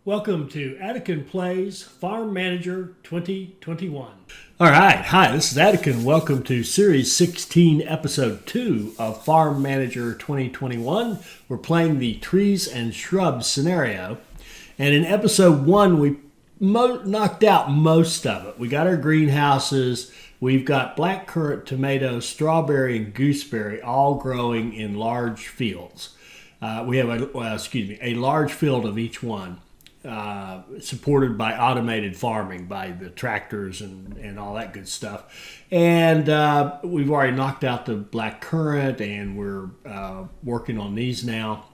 Welcome to Attican Plays Farm Manager 2021. All right, hi, this is Attican. Welcome to Series 16, Episode 2 of Farm Manager 2021. We're playing the Trees and Shrubs scenario. And in Episode 1, we knocked out most of it. We got our greenhouses. We've got blackcurrant, tomato, strawberry, and gooseberry all growing in large fields. We have a large field of each one. Supported by automated farming, by the tractors and all that good stuff. And we've already knocked out the black currant, and we're working on these now.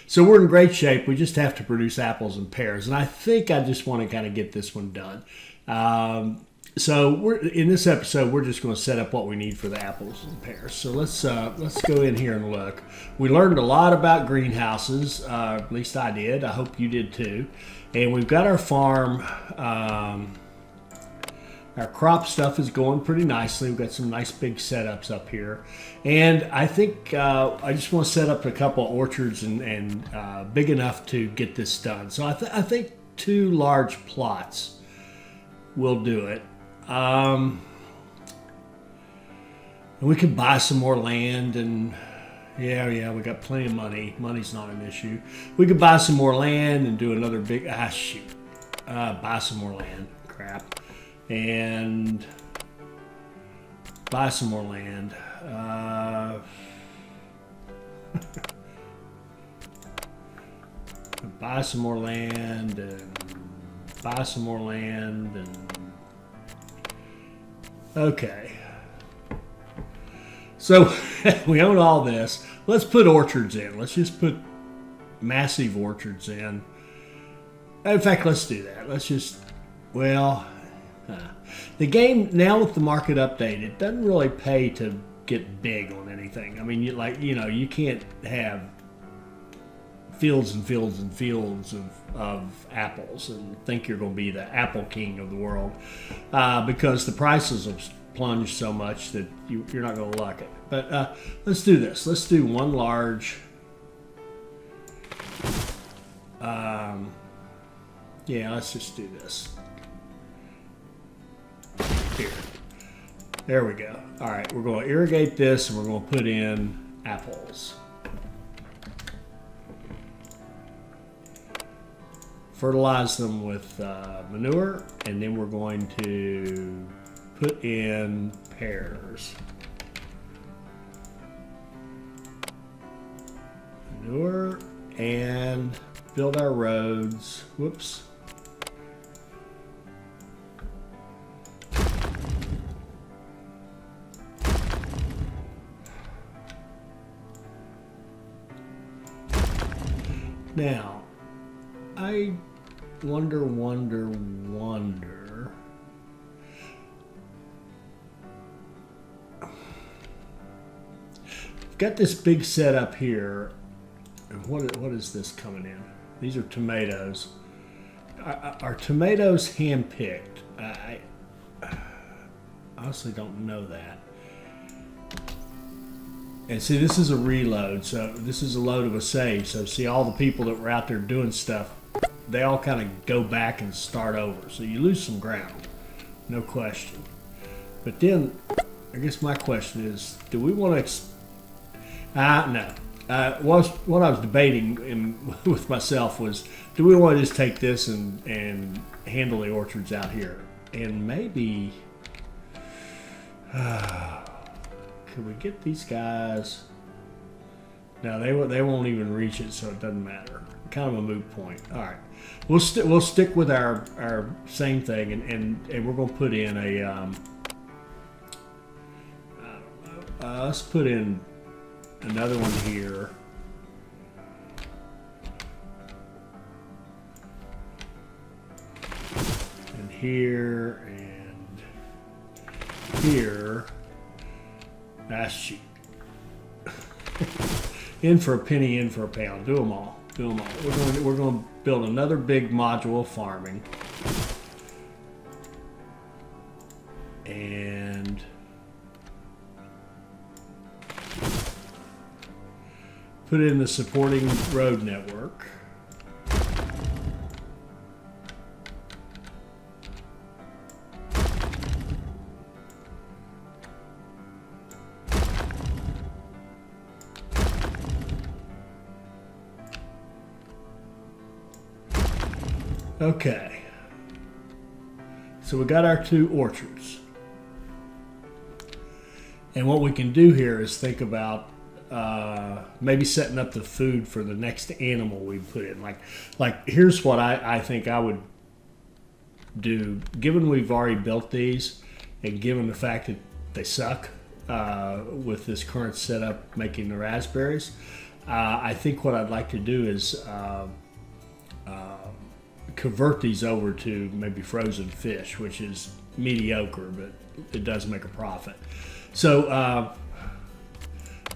So we're in great shape. We just have to produce apples and pears. And I think I just want to kind of get this one done. So in this episode, we're just going to set up what we need for the apples and pears. So let's go in here and look. We learned a lot about greenhouses. At least I did. I hope you did too. And we've got our farm. Our crop stuff is going pretty nicely. We've got some nice big setups up here. And I think I just want to set up a couple of orchards and big enough to get this done. So I think 2 large plots will do it. And we could buy some more land, and yeah, we got plenty of money. Money's not an issue. We could buy some more land and do another big, buy some more land, crap, and buy some more land. Buy some more land and buy some more land and okay. So we own all this. Let's put orchards in. Let's just put massive orchards in. In fact, let's do that. Let's just, the game now with the market update, it doesn't really pay to get big on anything. I mean, you can't have fields and fields and fields of apples and think you're going to be the apple king of the world because the prices have plunged so much that you're not going to like it. But let's do this. Let's do one large. Let's just do this. Here. There we go. All right, we're going to irrigate this and we're going to put in apples. Fertilize them with manure, and then we're going to put in pears. Manure and build our roads. Whoops. Now, I wonder. I've got this big setup here. What is this coming in? These are tomatoes. Are tomatoes hand-picked? I honestly don't know that. And see, this is a reload, so this is a load of a save. So see, all the people that were out there doing stuff, they all kind of go back and start over. So you lose some ground, no question. But then, I guess my question is, do we want to... no. What I was debating with myself was, do we want to just take this and handle the orchards out here? And maybe... could we get these guys? No, they won't even reach it, so it doesn't matter. Kind of a moot point. All right, we'll stick with our same thing, and we're gonna put in a I don't know. Let's put in another one here. And here and here. That's cheap. In for a penny, in for a pound. Do them all. Do them all. We're going to build another big module of farming. And put in the supporting road network. Okay. So we got our 2 orchards. And what we can do here is think about maybe setting up the food for the next animal we put in. Like here's what I think I would do, given we've already built these and given the fact that they suck with this current setup making the raspberries. I think what I'd like to do is convert these over to maybe frozen fish, which is mediocre, but it does make a profit. So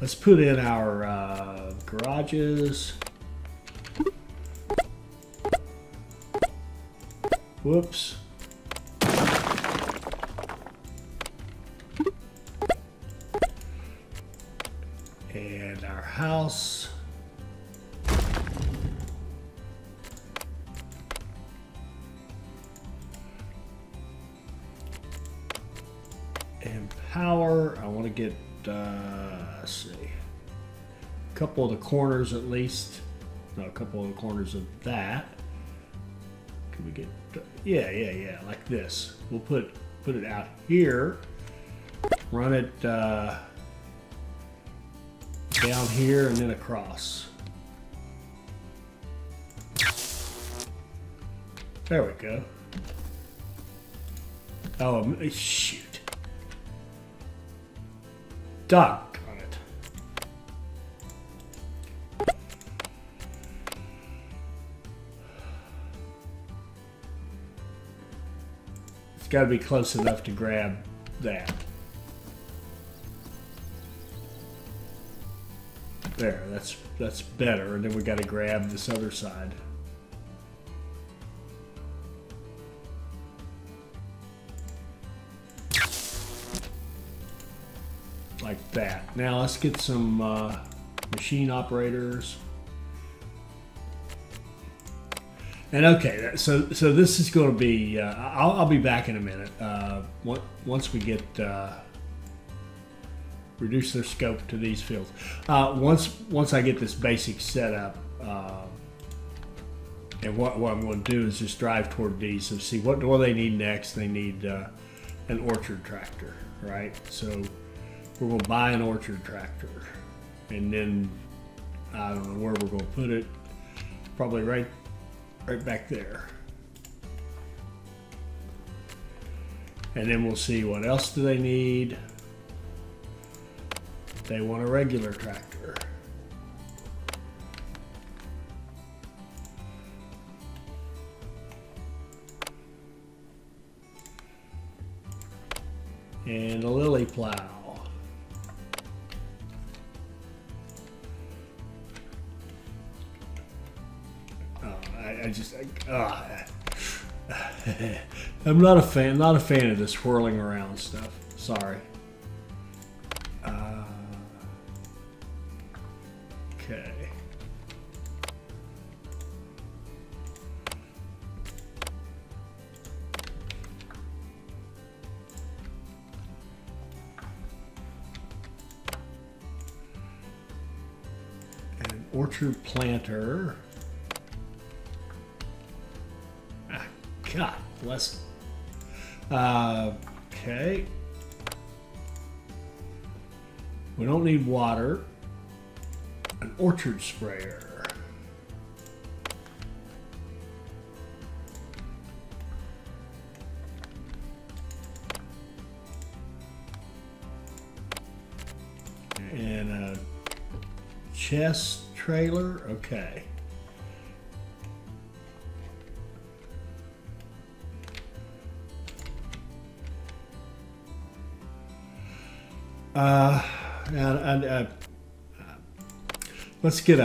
let's put in our garages. Whoops. And our house. And power, I want to get, let's see, a couple of the corners at least. No, a couple of the corners of that. Can we get, yeah, like this. We'll put it out here, run it down here and then across. There we go. Oh, shoot. Doggone it. It's got to be close enough to grab that. There, that's better. And then we got to grab this other side. Like that. Now let's get some machine operators. And okay, so this is going to be. I'll be back in a minute. Once we get reduce their scope to these fields. Once I get this basic setup, and what I'm going to do is just drive toward these and see what do they need next. They need an orchard tractor, right? So we're going to buy an orchard tractor, and then I don't know where we're going to put it. Probably right back there. And then we'll see what else do they need. They want a regular tractor. And a lily plow. I'm not a fan of this whirling around stuff. Sorry. Okay. An orchard planter. God bless. Okay. We don't need water. An orchard sprayer. And a chest trailer. Okay. Let's get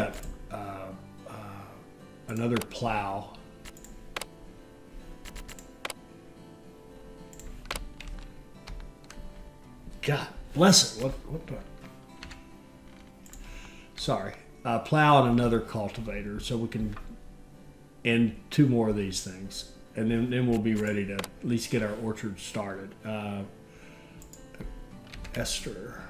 another plow. God bless it. What the? Sorry. Plow and another cultivator, so we can end 2 more of these things, and then we'll be ready to at least get our orchard started. Esther.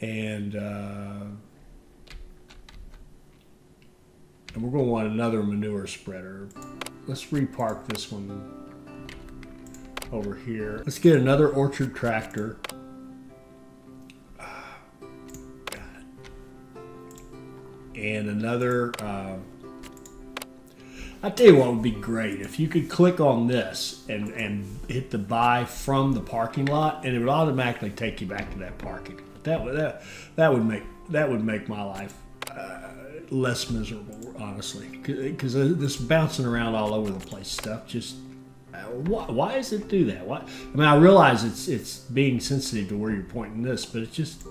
And And we're going to want another manure spreader. Let's repark this one over here. Let's get another orchard tractor. And another, I tell you what would be great if you could click on this and hit the buy from the parking lot, and it would automatically take you back to that parking. That would make my life less miserable, honestly, because this bouncing around all over the place stuff just. Why does it do that? Why? I mean, I realize it's being sensitive to where you're pointing this, but it just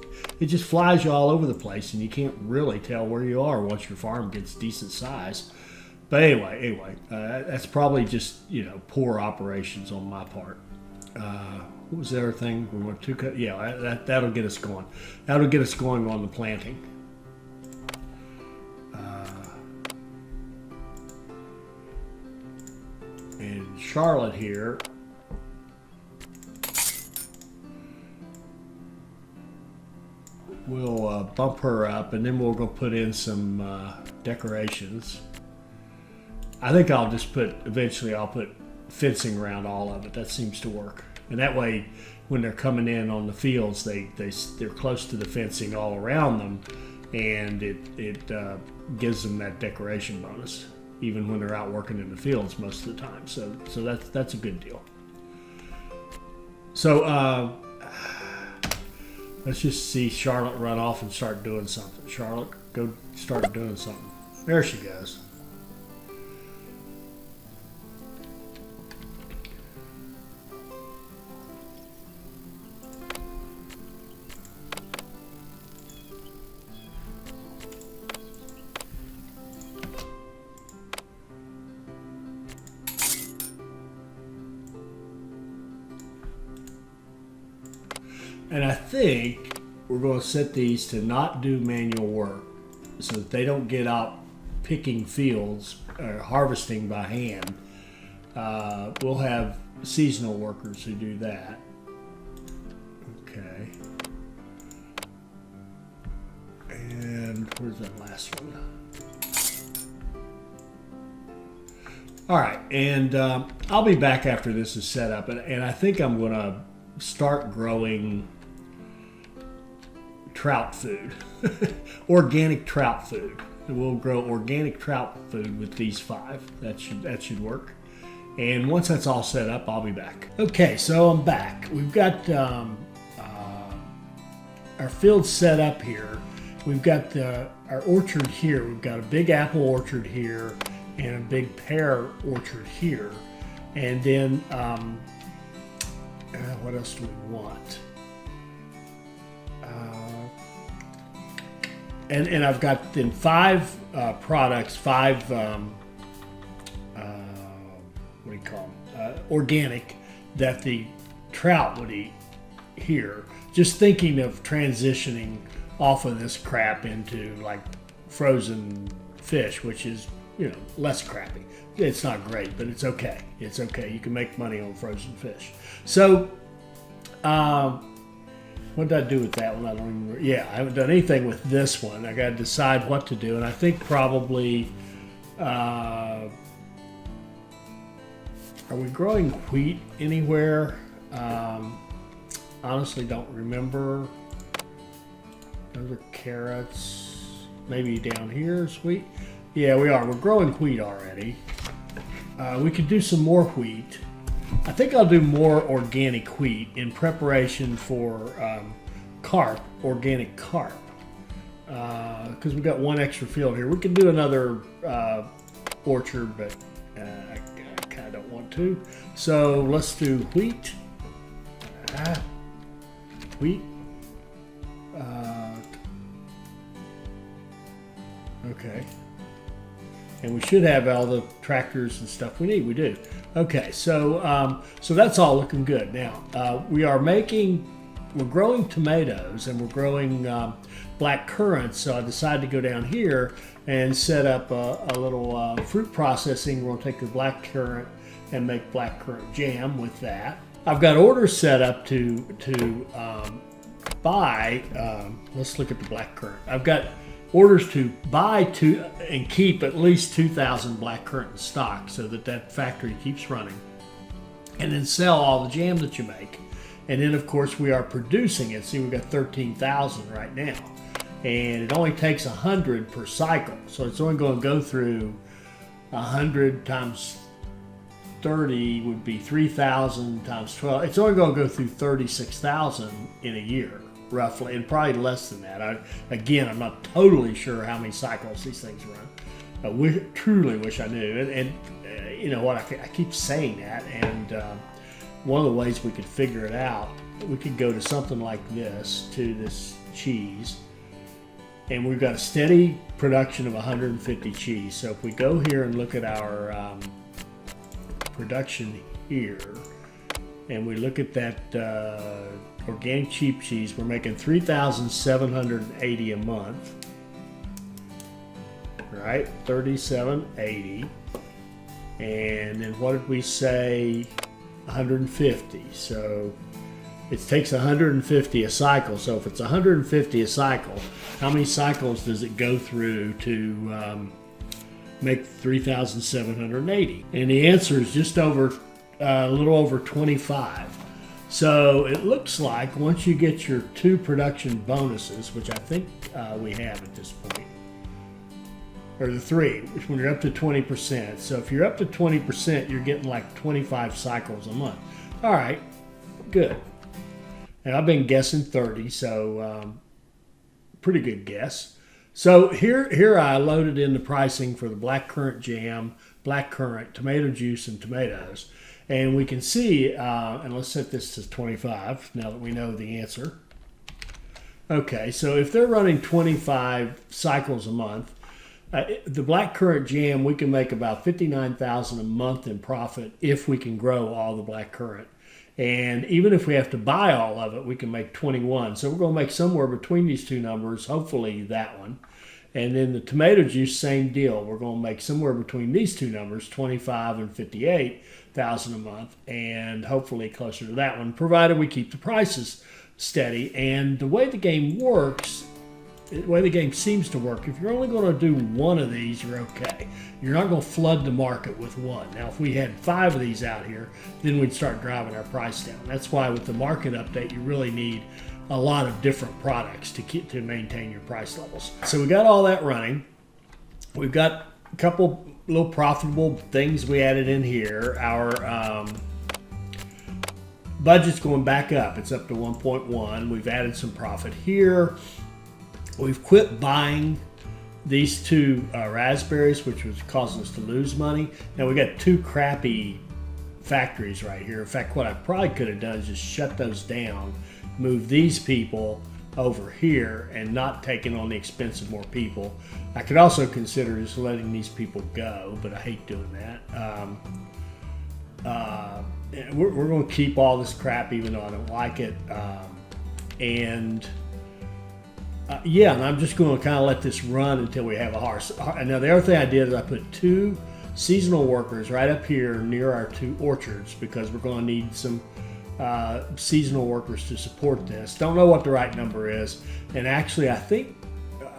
flies you all over the place, and you can't really tell where you are once your farm gets decent size. But anyway, that's probably just poor operations on my part. What was the other thing? We want to cut. Yeah, that'll get us going. That'll get us going on the planting. And Charlotte here, we'll bump her up, and then we'll go put in some decorations. I think eventually I'll put fencing around all of it. That seems to work. And that way, when they're coming in on the fields, they're close to the fencing all around them, and it gives them that decoration bonus, even when they're out working in the fields most of the time. So that's a good deal. So let's just see Charlotte run off and start doing something. Charlotte, go start doing something. There she goes. And I think we're going to set these to not do manual work so that they don't get out picking fields or harvesting by hand. We'll have seasonal workers who do that. Okay. And where's that last one? All right, and I'll be back after this is set up, and I think I'm going to start growing trout food, organic trout food. We'll grow organic trout food with these 5. That should work. And once that's all set up, I'll be back. Okay, so I'm back. We've got our field set up here. We've got our orchard here. We've got a big apple orchard here and a big pear orchard here. And then what else do we want? And I've got then 5 products, 5 what do you call them? Organic, that the trout would eat here. Just thinking of transitioning off of this crap into like frozen fish, which is less crappy. It's not great, but it's okay. It's okay. You can make money on frozen fish. So, what did I do with that one? I don't even remember. Yeah, I haven't done anything with this one. I got to decide what to do, and I think probably, are we growing wheat anywhere? Honestly, don't remember. Those are carrots. Maybe down here is wheat. Yeah, we are. We're growing wheat already. We could do some more wheat. I think I'll do more organic wheat in preparation for carp, organic carp. Because we've got one extra field here. We can do another orchard, but I kind of don't want to. So let's do wheat. Wheat. Okay. And we should have all the tractors and stuff we need. We do. Okay, so so that's all looking good. Now we're growing tomatoes and we're growing black currants. So I decided to go down here and set up a little fruit processing. We're gonna take the black currant and make black currant jam with that. I've got orders set up to buy. Let's look at the black currant. I've got orders to buy and keep at least 2,000 blackcurrant in stock so that that factory keeps running, and then sell all the jam that you make. And then of course we are producing it. See, we've got 13,000 right now, and it only takes 100 per cycle, so it's only going to go through 100 times 30 would be 3,000 times 12. It's only going to go through 36,000 in a year, roughly, and probably less than that. I'm not totally sure how many cycles these things run. We truly wish I knew. And you know what? I keep saying that, and one of the ways we could figure it out, we could go to something like this, to this cheese, and we've got a steady production of 150 cheese. So if we go here and look at our production here, and we look at that organic cheap cheese, we're making 3,780 a month, right? 3,780, and then what did we say? 150. So it takes 150 a cycle. So if it's 150 a cycle, how many cycles does it go through to make 3,780? And the answer is just over a little over 25. So it looks like once you get your 2 production bonuses, which I think we have at this point, or the 3, which when you're up to 20%. So if you're up to 20%, you're getting like 25 cycles a month. All right, good. And I've been guessing 30, so pretty good guess. So here I loaded in the pricing for the blackcurrant jam, blackcurrant, tomato juice, and tomatoes. And we can see, and let's set this to 25 now that we know the answer. Okay, so if they're running 25 cycles a month, the blackcurrant jam, we can make about 59,000 a month in profit if we can grow all the blackcurrant. And even if we have to buy all of it, we can make 21. So we're going to make somewhere between these two numbers, hopefully that one. And then the tomato juice, same deal. We're going to make somewhere between these two numbers, 25 and 58,000 a month, and hopefully closer to that one, provided we keep the prices steady. And the way the game works, the way the game seems to work, if you're only going to do one of these, you're okay. You're not going to flood the market with one. Now, if we had 5 of these out here, then we'd start driving our price down. That's why with the market update, you really need a lot of different products to maintain your price levels. So we got all that running. We've got a couple little profitable things we added in here. Our budget's going back up. It's up to 1.1. We've added some profit here. We've quit buying these 2 raspberries, which was causing us to lose money. Now we got 2 crappy factories right here. In fact, what I probably could have done is just shut those down, move these people over here, and not taking on the expense of more people. I could also consider just letting these people go, but I hate doing that. We're going to keep all this crap even though I don't like it. Yeah, and I'm just going to kind of let this run until we have a harvest. Now, the other thing I did is I put 2 seasonal workers right up here near our 2 orchards because we're going to need some seasonal workers to support this. Don't know what the right number is. And actually, I think,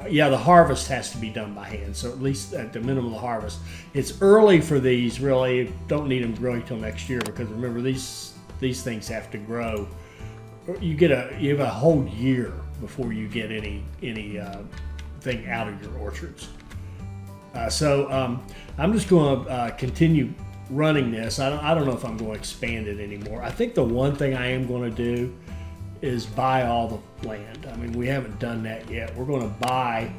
yeah, the harvest has to be done by hand. So at least at the minimum of the harvest. It's early for these, really. Don't need them growing till next year because remember, these things have to grow. You have a whole year before you get any thing out of your orchards. So I'm just going to continue running this. I don't know if I'm going to expand it anymore. I think the one thing I am going to do is buy all the land. I mean, we haven't done that yet. We're going to buy,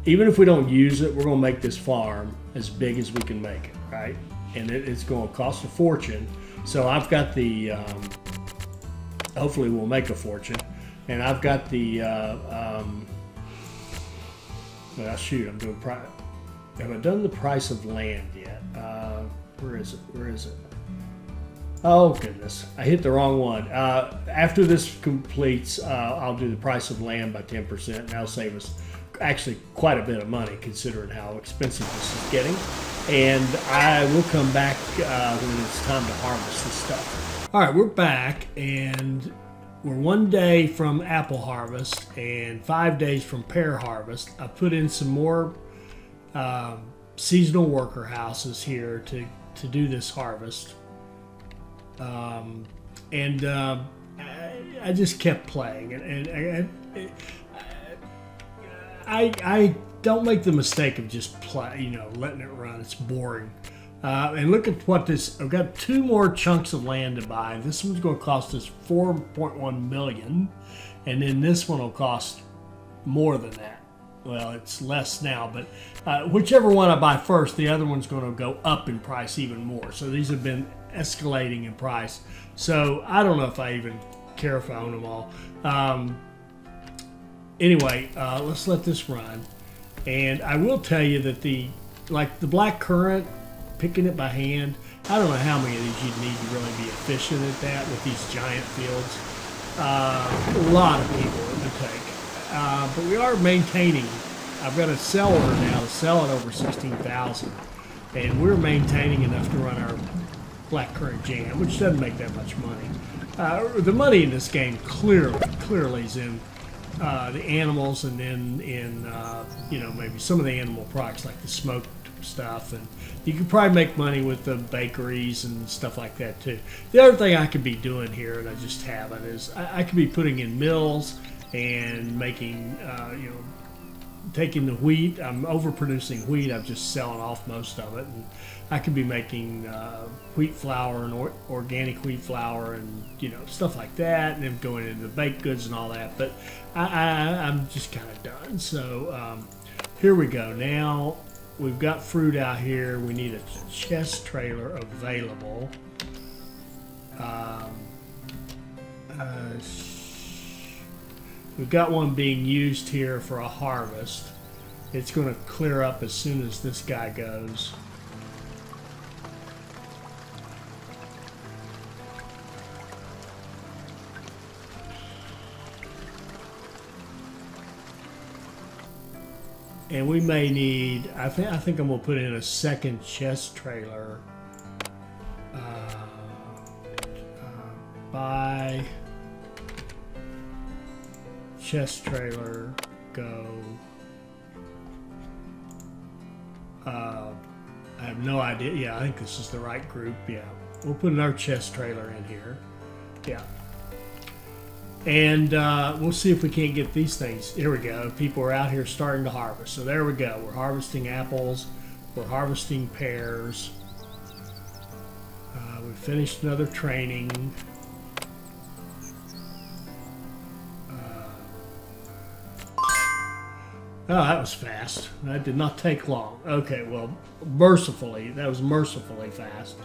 even if we don't use it, we're going to make this farm as big as we can make it, right? And it's going to cost a fortune. So I've got the, hopefully we'll make a fortune. And I've got the, well, shoot, I'm doing, have I done the price of land yet? Where is it? Oh, goodness. I hit the wrong one. After this completes, I'll do the price of land by 10%, and that'll save us actually quite a bit of money considering how expensive this is getting. And I will come back when it's time to harvest this stuff. All right, we're back, and we're 1 day from apple harvest and 5 days from pear harvest. I put in some more seasonal worker houses here to do this harvest. And I just kept playing, and I don't make the mistake of just letting it run. It's boring. And look at what this. I've got 2 more chunks of land to buy. This one's going to cost us $4.1 million, and then this one will cost more than that. Well, it's less now, but whichever one I buy first, the other one's going to go up in price even more. So these have been escalating in price. So I don't know if I even care if I own them all. Anyway, let's let this run. And I will tell you that the black currant, picking it by hand, I don't know how many of these you'd need to really be efficient at that with these giant fields. A lot of people it would take. But we are maintaining. I've got a sell order now to sell it over 16,000, and we're maintaining enough to run our black currant jam, which doesn't make that much money. The money in this game clearly is in the animals, and then in maybe some of the animal products like the smoked stuff, and you could probably make money with the bakeries and stuff like that too. The other thing I could be doing here, and I just haven't, is I could be putting in mills and making, taking the wheat. I'm overproducing wheat. I'm just selling off most of it. And I could be making wheat flour and organic wheat flour and, stuff like that, and then going into the baked goods and all that. But I'm just kind of done. So here we go. Now we've got fruit out here. We need a chest trailer available. We've got one being used here for a harvest. It's going to clear up as soon as this guy goes. And we may need, I think I'm going to put in a second chest trailer. Buy chest trailer, go. I have no idea. Yeah, I think this is the right group. Yeah, we'll put another chest trailer in here. Yeah. And we'll see if we can't get these things. Here we go. People are out here starting to harvest. So there we go. We're harvesting apples. We're harvesting pears. We finished another training. Oh, that was fast. That did not take long. Okay, well, that was mercifully fast.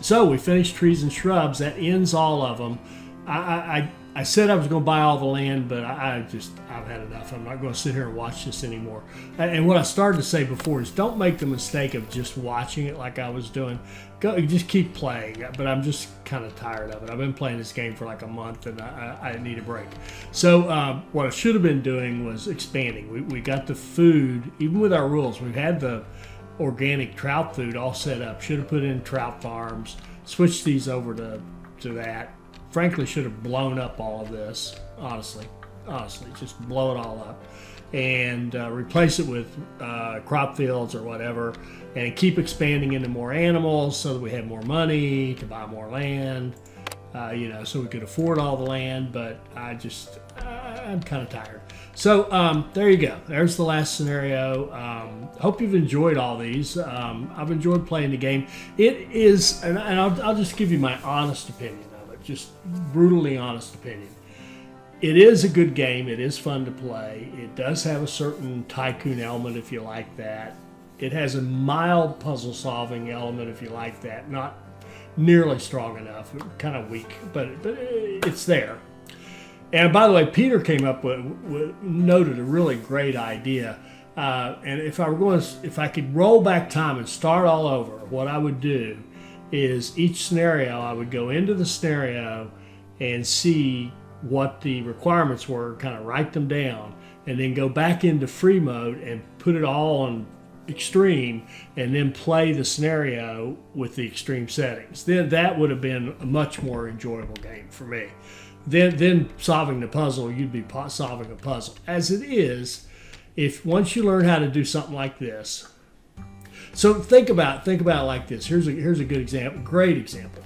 So we finished Trees and Shrubs. That ends all of them. I said I was going to buy all the land, but I've had enough. I'm not going to sit here and watch this anymore. And what I started to say before is don't make the mistake of just watching it like I was doing. Just keep playing. But I'm just kind of tired of it. I've been playing this game for like a month, and I need a break. So what I should have been doing was expanding. We got the food, even with our rules. We've had the organic trout food all set up. Should have put in trout farms. Switched these over to that. Frankly, should have blown up all of this, honestly, just blow it all up and replace it with crop fields or whatever, and keep expanding into more animals so that we have more money to buy more land, so we could afford all the land. But I'm kind of tired. So there you go. There's the last scenario. Hope you've enjoyed all these. I've enjoyed playing the game. It is, and I'll just give you my honest opinion. Just brutally honest opinion. It is a good game. It is fun to play. It does have a certain tycoon element if you like that. It has a mild puzzle solving element if you like that. Not nearly strong enough. Kind of weak, but it's there. And by the way, Peter came up with noted a really great idea. And if I could roll back time and start all over, what I would do is each scenario, I would go into the scenario and see what the requirements were, kind of write them down, and then go back into free mode and put it all on extreme and then play the scenario with the extreme settings. Then that would have been a much more enjoyable game for me. Then solving the puzzle, you'd be solving a puzzle. As it is, if once you learn how to do something like this, so think about it like this. Here's a good example, great example.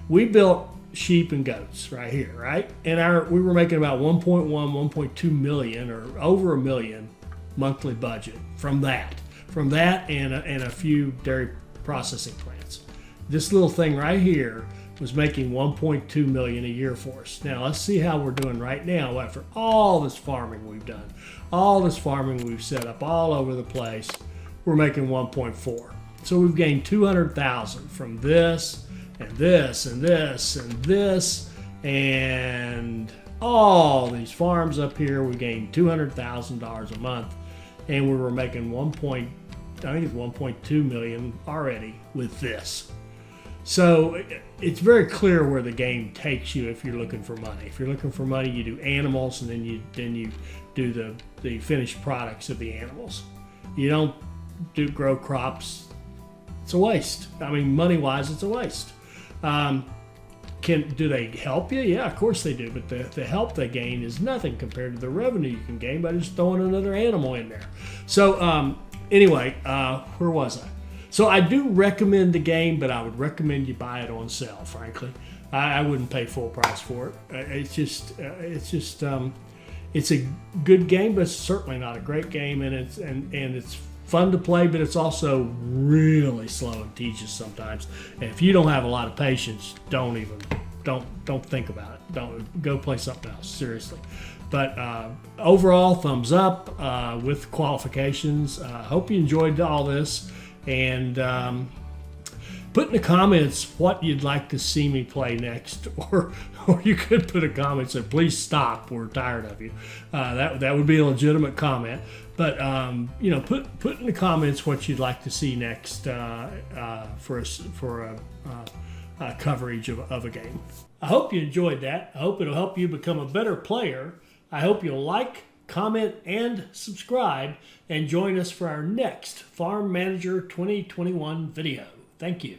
We built sheep and goats right here, right? And we were making about 1.1, 1.2 million or over $1 million monthly budget from that and a few dairy processing plants. This little thing right here was making 1.2 million a year for us. Now let's see how we're doing right now after all this farming we've done, all this farming we've set up all over the place. We're making 1.4. So we've gained 200,000 from this and this and this and this and all these farms up here. We gained $200,000 a month, and we were making 1.2 million already with this. So it's very clear where the game takes you if you're looking for money. If you're looking for money, you do animals, and then you do the finished products of the animals. You don't grow crops. It's a waste. I mean, money-wise, it's a waste. Do they help you? Yeah, of course they do. But the help they gain is nothing compared to the revenue you can gain by just throwing another animal in there. So anyway, where was I? So I do recommend the game, but I would recommend you buy it on sale. Frankly, I wouldn't pay full price for it. It's a good game, but it's certainly not a great game, and it's fun to play, but it's also really slow and tedious sometimes. And if you don't have a lot of patience, don't think about it. Don't go play something else, seriously. But overall, thumbs up with qualifications. Hope you enjoyed all this, and put in the comments what you'd like to see me play next, or you could put a comment that said, "Please stop. We're tired of you." That would be a legitimate comment. But put in the comments what you'd like to see next for a coverage of a game. I hope you enjoyed that. I hope it'll help you become a better player. I hope you'll like, comment, and subscribe, and join us for our next Farm Manager 2021 video. Thank you.